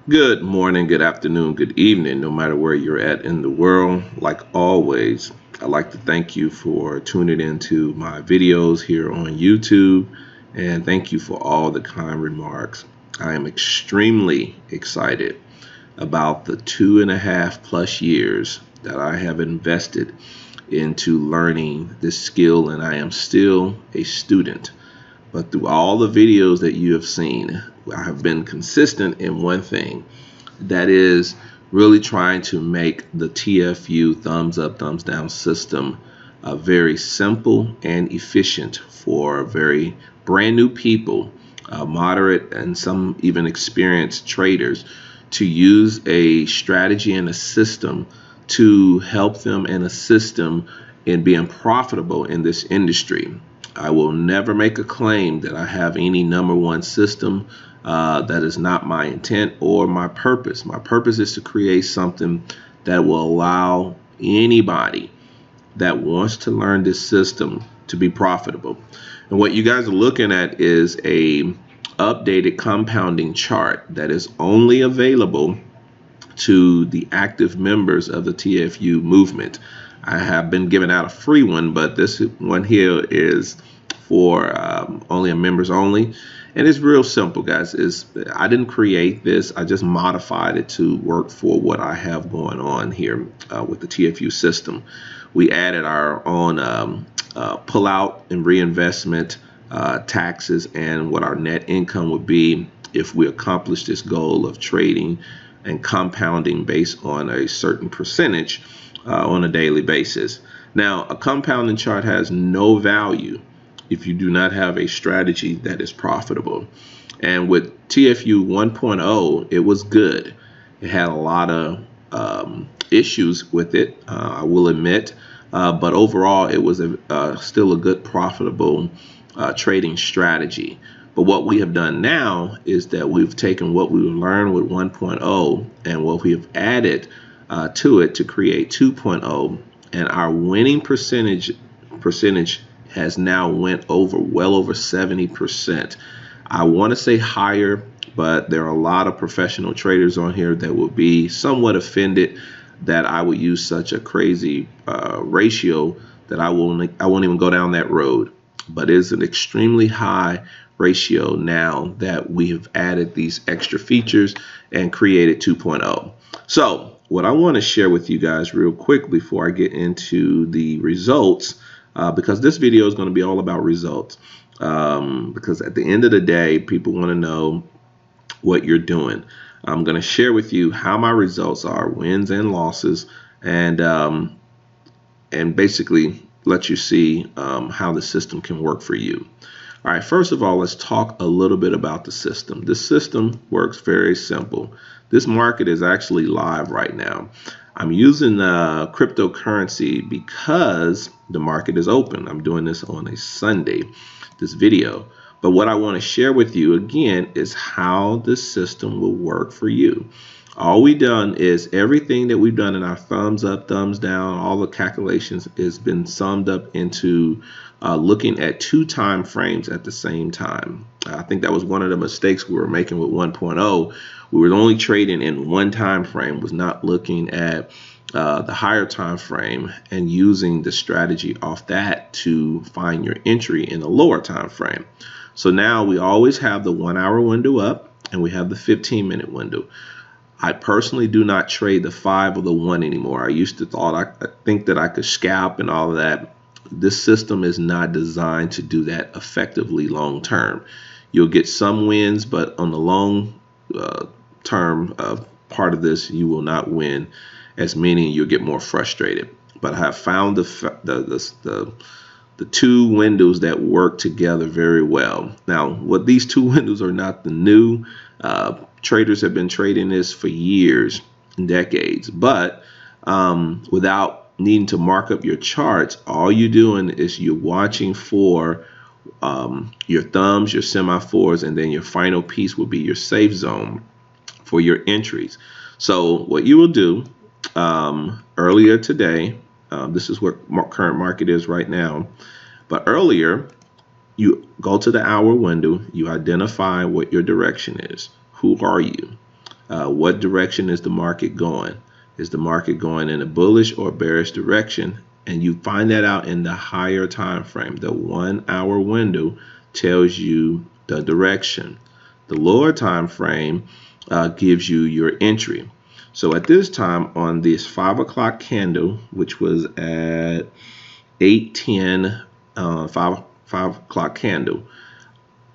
Good morning, good afternoon, good evening, no matter where you're at in the world. Like always, I'd like to thank you for tuning into my videos here on YouTube, and thank you for all the kind remarks. I am extremely excited about the 2.5+ years that I have invested into learning this skill, and I am still a student. But through all the videos that you have seen, I have been consistent in one thing, that is really trying to make the TFU thumbs up, thumbs down system very simple and efficient for very brand new people, moderate and some even experienced traders to use a strategy and a system to help them and assist them in being profitable in this industry. I will never make a claim that I have any number one system. That is not my intent or my purpose. My purpose is to create something that will allow anybody that wants to learn this system to be profitable. And what you guys are looking at is a updated compounding chart that is only available to the active members of the TFU movement. I have been giving out a free one, but this one here is for only members only. And it's real simple, guys. I didn't create this. I just modified it to work for what I have going on here with the TFU system. We added our own pullout and reinvestment taxes and what our net income would be if we accomplish this goal of trading and compounding based on a certain percentage on a daily basis. Now, a compounding chart has no value if you do not have a strategy that is profitable. And with TFU 1.0, it was good. It had a lot of issues with it, I will admit, but overall it was still a good profitable trading strategy. But what we have done now is that we've taken what we learned with 1.0 and what we have added to it to create 2.0, and our winning percentage has now went over well over 70%. I want to say higher, but there are a lot of professional traders on here that will be somewhat offended that I would use such a crazy ratio that I won't even go down that road. But it's an extremely high ratio now that we have added these extra features and created 2.0. So what I want to share with you guys real quick before I get into the results, because this video is going to be all about results, because at the end of the day, people want to know what you're doing. I'm going to share with you how my results are, wins and losses, and basically let you see how the system can work for you. All right, first of all, let's talk a little bit about the system. This system works very simple. This market is actually live right now. I'm using cryptocurrency because the market is open. I'm doing this on a Sunday, this video. But what I want to share with you again is how this system will work for you. All we've done is everything that we've done in our thumbs up, thumbs down, all the calculations has been summed up into looking at 2 time frames at the same time. I think that was one of the mistakes we were making with 1.0. We were only trading in 1 time frame, was not looking at the higher time frame and using the strategy off that to find your entry in a lower time frame. So now we always have the 1 hour window up and we have the 15-minute window. I personally do not trade the 5 or the 1 anymore. I used to think that I could scalp and all of that. This system is not designed to do that effectively long term. You'll get some wins, but on the long term part of this, you will not win, as meaning you'll get more frustrated. But I have found the 2 windows that work together very well. Now, what these 2 windows are not the new. Traders have been trading this for years and decades, but without needing to mark up your charts, all you're doing is you're watching for your thumbs, your semaphores, and then your final piece will be your safe zone for your entries. So what you will do earlier today, this is what current market is right now, but earlier you go to the hour window, you identify what your direction is. Who are you? What direction is the market going? Is the market going in a bullish or bearish direction? And you find that out in the higher time frame. The 1 hour window tells you the direction. The lower time frame gives you your entry. So at this time on this 5 o'clock candle, which was at 8:10, 5 o'clock candle,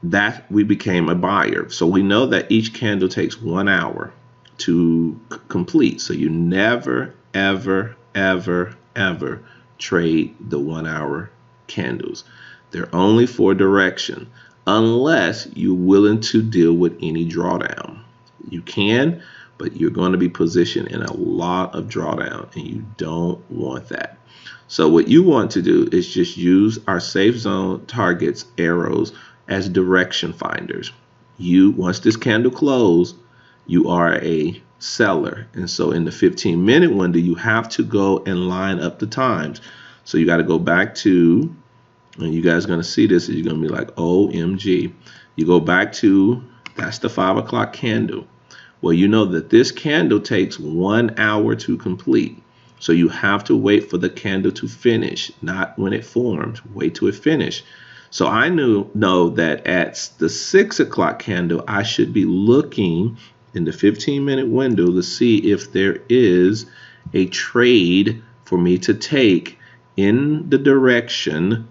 that we became a buyer. So we know that each candle takes 1 hour to complete. So you never, ever, ever, ever trade the 1 hour candles. They're only for direction unless you're willing to deal with any drawdown. You can, but you're going to be positioned in a lot of drawdown and you don't want that. So what you want to do is just use our safe zone targets arrows as direction finders. Once this candle closes, you are a seller. And so in the 15-minute window, you have to go and line up the times. So you got to go back to, and you guys are going to see this, and you're going to be like, OMG. You go back to, that's the 5 o'clock candle. Well, you know that this candle takes 1 hour to complete. So you have to wait for the candle to finish, not when it forms. Wait till it finishes. So I know that at the 6 o'clock candle, I should be looking in the 15-minute window to see if there is a trade for me to take in the direction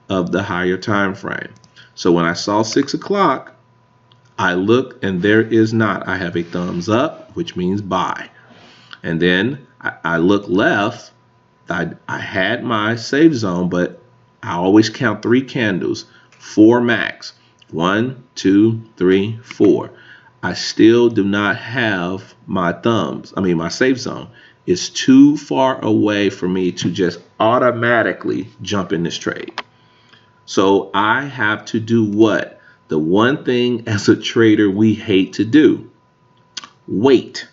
of the higher time frame. So when I saw 6 o'clock, I look and there is not. I have a thumbs up, which means buy. And then I look left. I had my safe zone, but I always count 3 candles, 4 max. 1, 2, 3, 4. I still do not have my my safe zone. It's too far away for me to just automatically jump in this trade. So I have to do what? The one thing as a trader we hate to do. Wait.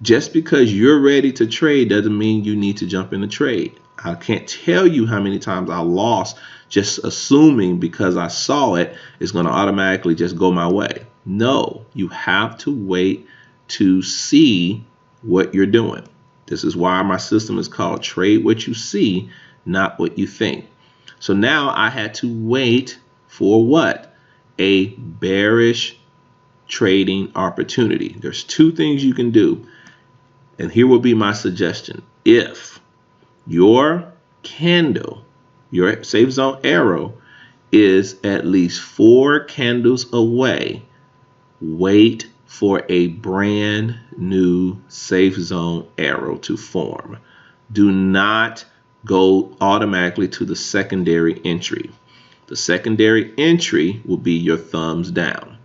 Just because you're ready to trade doesn't mean you need to jump in the trade. I can't tell you how many times I lost just assuming because I saw it, it's going to automatically just go my way. No, you have to wait to see what you're doing. This is why my system is called trade what you see, not what you think. So now I had to wait for what? A bearish trading opportunity. There's 2 things you can do. And here will be my suggestion. If your candle, your safe zone arrow is at least 4 candles away, wait for a brand new safe zone arrow to form. Do not go automatically to the secondary entry. The secondary entry will be your thumbs down.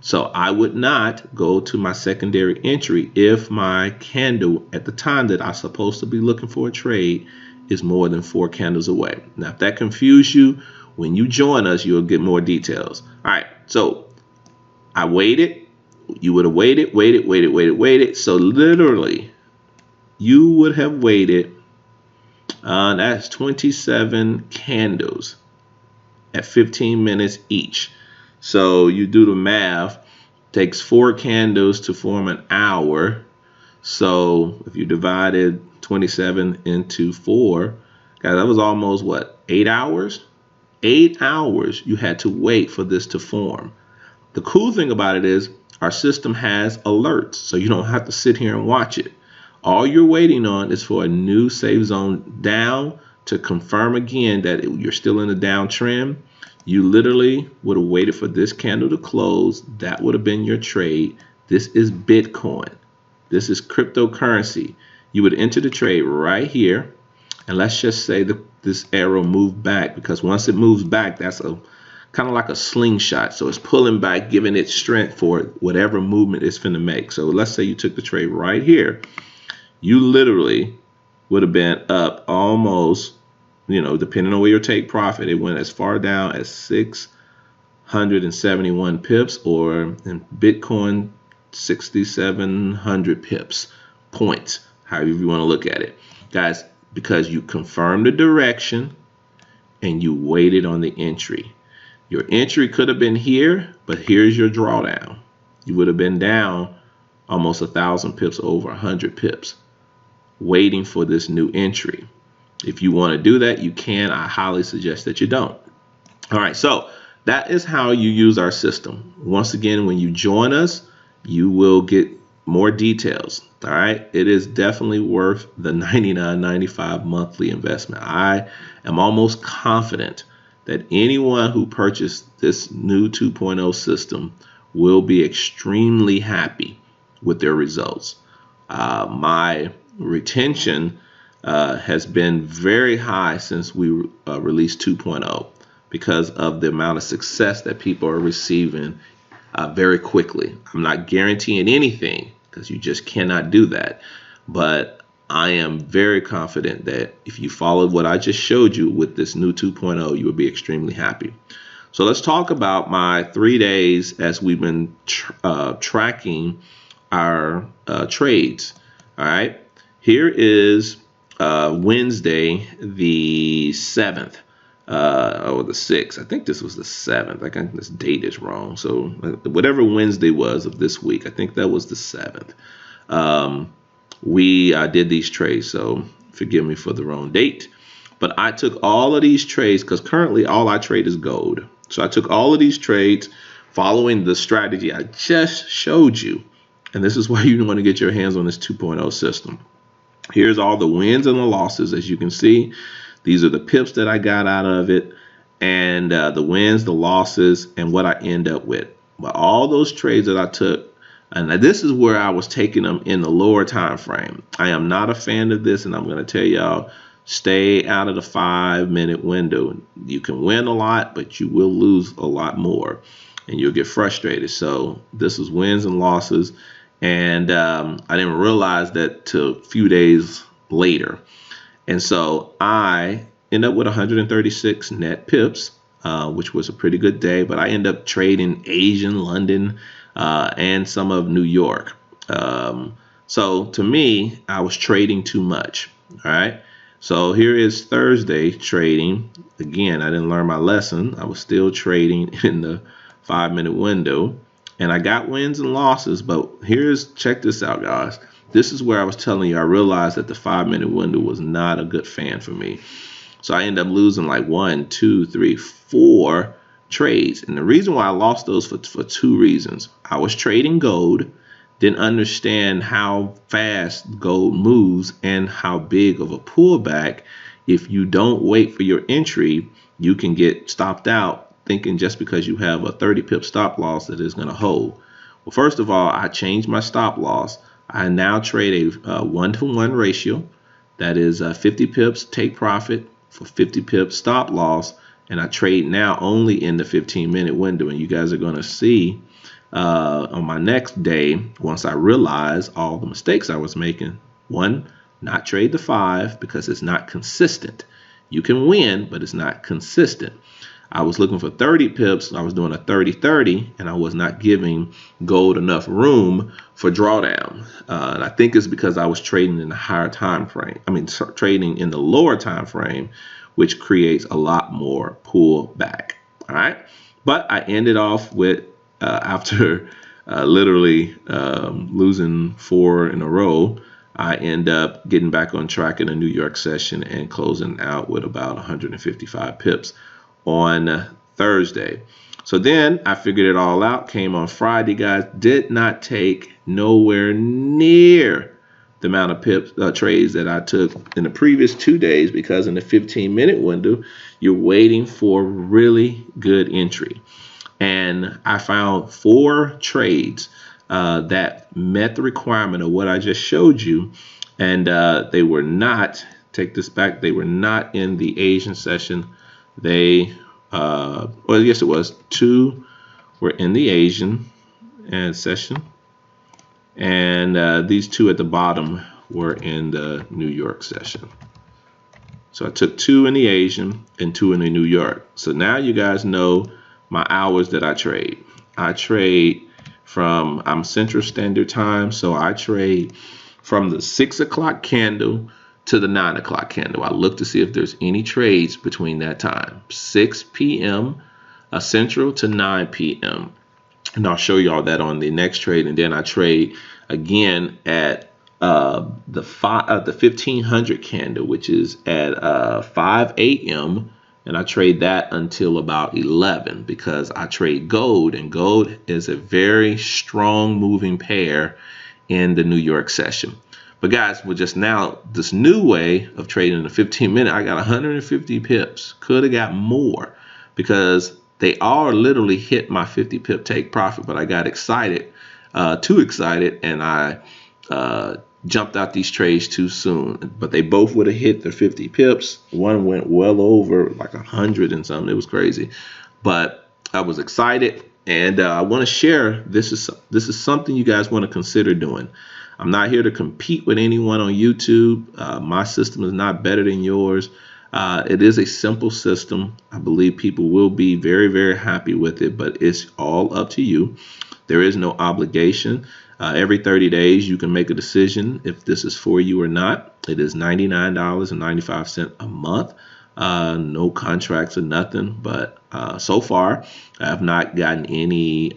So I would not go to my secondary entry if my candle at the time that I'm supposed to be looking for a trade is more than 4 candles away. Now, if that confuses you, when you join us, you'll get more details. All right, so I waited. You would have waited. So literally, you would have waited. That's 27 candles at 15 minutes each. So you do the math, takes 4 candles to form an hour. So if you divided 27 into 4, guys, that was almost what, 8 hours? 8 hours you had to wait for this to form. The cool thing about it is our system has alerts, so you don't have to sit here and watch it. All you're waiting on is for a new safe zone down to confirm again that you're still in the downtrend. You literally would have waited for this candle to close. That would have been your trade. This is Bitcoin. This is cryptocurrency. You would enter the trade right here. And let's just say that this arrow moved back, because once it moves back, that's a kind of like a slingshot. So it's pulling back, giving it strength for whatever movement it's finna make. So let's say you took the trade right here. You literally would have been up almost, depending on where your take profit, it went as far down as 671 pips, or in Bitcoin, 6,700 pips, points, however you want to look at it. Guys, because you confirmed the direction and you waited on the entry. Your entry could have been here, but here's your drawdown. You would have been down almost 1,000 pips, over 100 pips, waiting for this new entry. If you want to do that, you can. I highly suggest that you don't. All right, so that is how you use our system. Once again, when you join us, you will get more details. All right, it is definitely worth the $99.95 monthly investment. I am almost confident that anyone who purchased this new 2.0 system will be extremely happy with their results. My retention has been very high since we released 2.0 because of the amount of success that people are receiving very quickly. I'm not guaranteeing anything because you just cannot do that. But I am very confident that if you followed what I just showed you with this new 2.0, you will be extremely happy. So let's talk about my 3 days as we've been tracking our trades. All right, here is Wednesday the 7th or the 6th. I think this was the 7th. I think this date is wrong. So whatever Wednesday was of this week, I think that was the 7th. We did these trades, so forgive me for the wrong date. But I took all of these trades because currently all I trade is gold. So I took all of these trades following the strategy I just showed you. And this is why you want to get your hands on this 2.0 system. Here's all the wins and the losses. As you can see, these are the pips that I got out of it, and the wins, the losses, and what I end up with. But all those trades that I took, and this is where I was taking them in the lower time frame. I am not a fan of this, and I'm going to tell y'all, stay out of the 5-minute window. You can win a lot, but you will lose a lot more, and you'll get frustrated. So this is wins and losses, and I didn't realize that till a few days later. And so I end up with 136 net pips, which was a pretty good day, but I end up trading Asian, London, and some of New York. So to me, I was trading too much. All right. So here is Thursday trading. Again, I didn't learn my lesson. I was still trading in the 5-minute window, and I got wins and losses. But check this out, guys. This is where I was telling you I realized that the 5-minute window was not a good fan for me. So I ended up losing like 1, 2, 3, 4 trades. And the reason why I lost those for 2 reasons. I was trading gold, didn't understand how fast gold moves and how big of a pullback. If you don't wait for your entry, you can get stopped out thinking just because you have a 30 pip stop loss that is going to hold. Well, first of all, I changed my stop loss. I now trade a 1-to-1 ratio. That is 50 pips take profit for 50 pips stop loss. And I trade now only in the 15-minute window. And you guys are going to see on my next day, once I realize all the mistakes I was making. 1, not trade the 5 because it's not consistent. You can win, but it's not consistent. I was looking for 30 pips. I was doing a 30-30, and I was not giving gold enough room for drawdown. And I think it's because I was trading in the higher time frame. I mean, trading in the lower time frame, which creates a lot more pullback. All right. But I ended off with, after literally losing 4 in a row, I end up getting back on track in a New York session and closing out with about 155 pips on Thursday. So then I figured it all out, came on Friday, guys, did not take nowhere near the amount of pips trades that I took in the previous 2 days, because in the 15-minute window, you're waiting for really good entry. And I found 4 trades that met the requirement of what I just showed you. And they were not, take this back, they were not in the Asian session. They, well, yes, it was 2 were in the Asian session, and these 2 at the bottom were in the New York session. So I took 2 in the Asian and 2 in the New York. So now you guys know my hours that I trade. I trade from, I'm Central Standard Time, so I trade from the 6 o'clock candle to the 9 o'clock candle. I look to see if there's any trades between that time, 6 p.m. Central to 9 p.m. and I'll show you all that on the next trade. And then I trade again at the 1500 candle, which is at 5 a.m. and I trade that until about 11 because I trade gold, and gold is a very strong moving pair in the New York session. But guys, with just now this new way of trading in the 15-minute, I got 150 pips. Could have got more because they all literally hit my 50 pip take profit, but I got excited, too excited, and I jumped out these trades too soon. But they both would have hit their 50 pips. One went well over like 100 and something. It was crazy. But I was excited, and I want to share. This is something you guys want to consider doing. I'm not here to compete with anyone on YouTube. My system is not better than yours. It is a simple system. I believe people will be very, very happy with it, but it's all up to you. There is no obligation. Every 30 days, you can make a decision if this is for you or not. It is $99.95 a month. No contracts or nothing, but so far I have not gotten any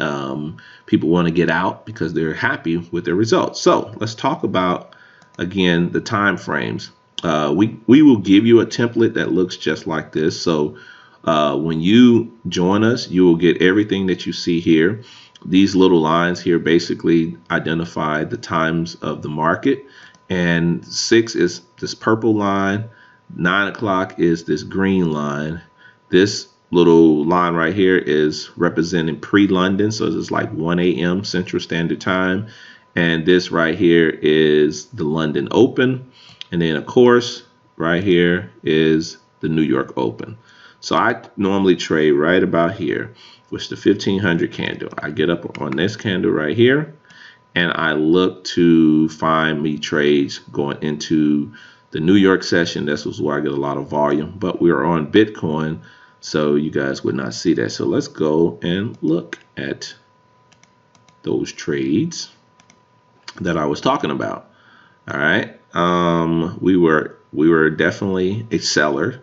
people want to get out because they're happy with their results. So let's talk about again the time frames. We will give you a template that looks just like this. So when you join us, you will get everything that you see here. These little lines here basically identify the times of the market, and 6 is this purple line, 9 o'clock is this green line. This little line right here is representing pre-London, so it's like 1 a.m. Central Standard Time, and this right here is the London Open, and then of course right here is the New York Open. So I normally trade right about here, which the 1500 candle. I get up on this candle right here, and I look to find me trades going into the New York session. This was where I get a lot of volume, but we are on Bitcoin, so you guys would not see that. So let's go and look at those trades that I was talking about. All right, we were definitely a seller.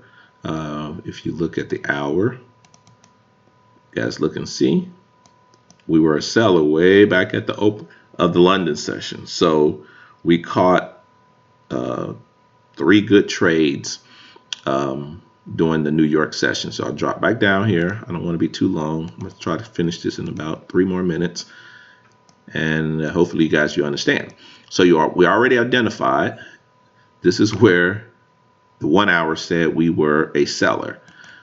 If you look at the hour, you guys look and see, we were a seller way back at the open of the London session. So we caught 3 good trades during the New York session. So I'll drop back down here. I don't want to be too long. I'm going to try to finish this in about 3 more minutes, and hopefully you guys understand. So we already identified this is where the 1 hour said we were a seller.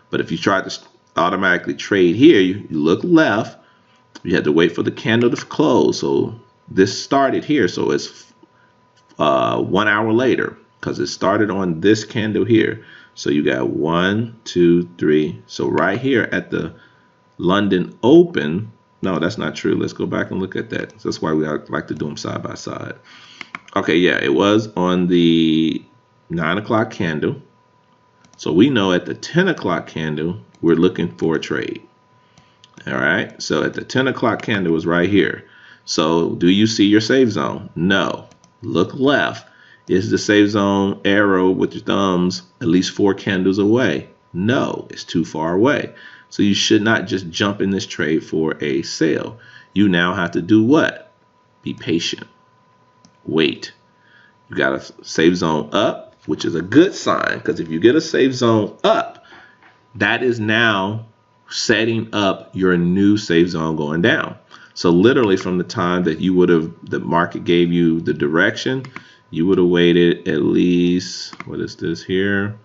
But if you try to automatically trade here, you look left, you had to wait for the candle to close. So this started here, so it's 1 hour later because it started on this candle here. So you got 1, 2, 3. So right here at the London Open, no, that's not true. Let's go back and look at that. That's why we like to do them side by side. Okay, yeah, it was on the 9 o'clock candle. So we know at the 10 o'clock candle, we're looking for a trade. All right, so at the 10 o'clock candle was right here. So do you see your safe zone? No. Look left. Is the safe zone arrow with your thumbs at least 4 candles away? No, it's too far away. So you should not just jump in this trade for a sale. You now have to do what? Be patient. Wait. You got a safe zone up, which is a good sign, because if you get a safe zone up, that is now setting up your new safe zone going down. So literally from the time that you would have, the market gave you the direction, you would have waited at least, what is this here?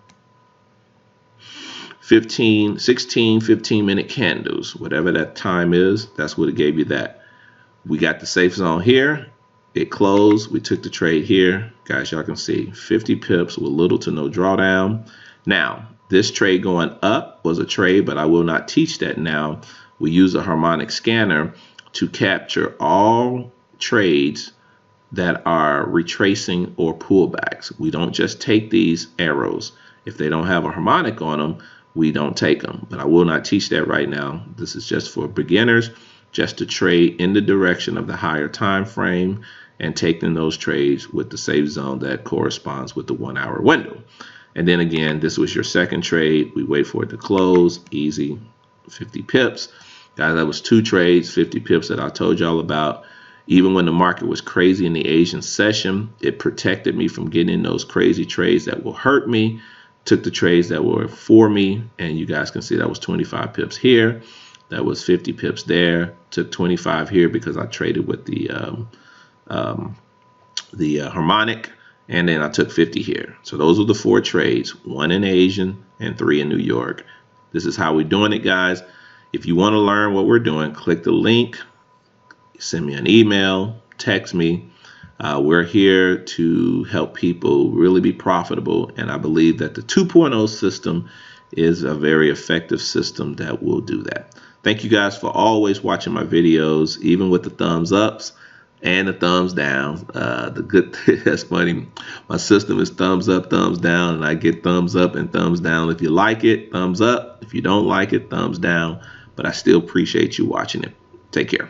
16, 15-minute candles, whatever that time is, that's what it gave you that. We got the safe zone here. It closed. We took the trade here. Guys, y'all can see 50 pips with little to no drawdown. Now, this trade going up was a trade, but I will not teach that now. We use a harmonic scanner to capture all trades that are retracing or pullbacks. We don't just take these arrows. If they don't have a harmonic on them, we don't take them. But I will not teach that right now. This is just for beginners, just to trade in the direction of the higher time frame and taking those trades with the safe zone that corresponds with the 1 hour window. And then again, this was your second trade. We wait for it to close, easy, 50 pips. Guys, that was 2 trades, 50 pips that I told y'all about. Even when the market was crazy in the Asian session, it protected me from getting in those crazy trades that will hurt me. Took the trades that were for me, and you guys can see that was 25 pips here. That was 50 pips there. Took 25 here because I traded with the harmonic, and then I took 50 here. So those are the 4 trades, 1 in Asian and 3 in New York. This is how we're doing it, guys. If you want to learn what we're doing, click the link, send me an email, text me. We're here to help people really be profitable, and I believe that the 2.0 system is a very effective system that will do that. Thank you guys for always watching my videos, even with the thumbs ups and the thumbs down. That's funny. My system is thumbs up, thumbs down, and I get thumbs up and thumbs down. If you like it, thumbs up. If you don't like it, thumbs down. But I still appreciate you watching it. Take care.